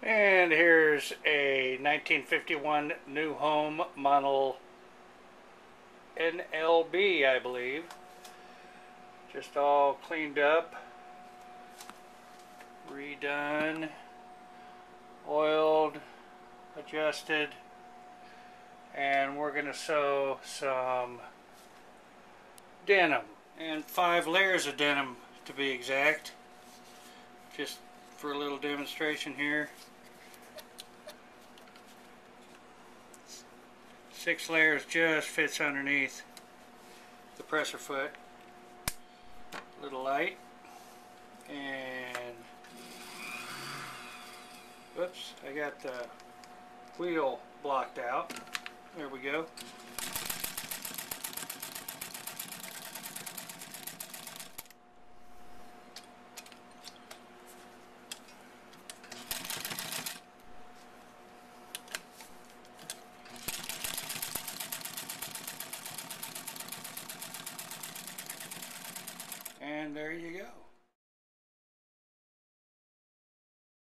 And here's a 1951 New Home model NLB, I believe. Just all cleaned up, redone, oiled, adjusted, and we're going to sew some denim, and 5 layers of denim to be exact, just for a little demonstration here. 6 layers just fits underneath the presser foot. A little light, and whoops, I got the wheel blocked out. There we go. And there you go.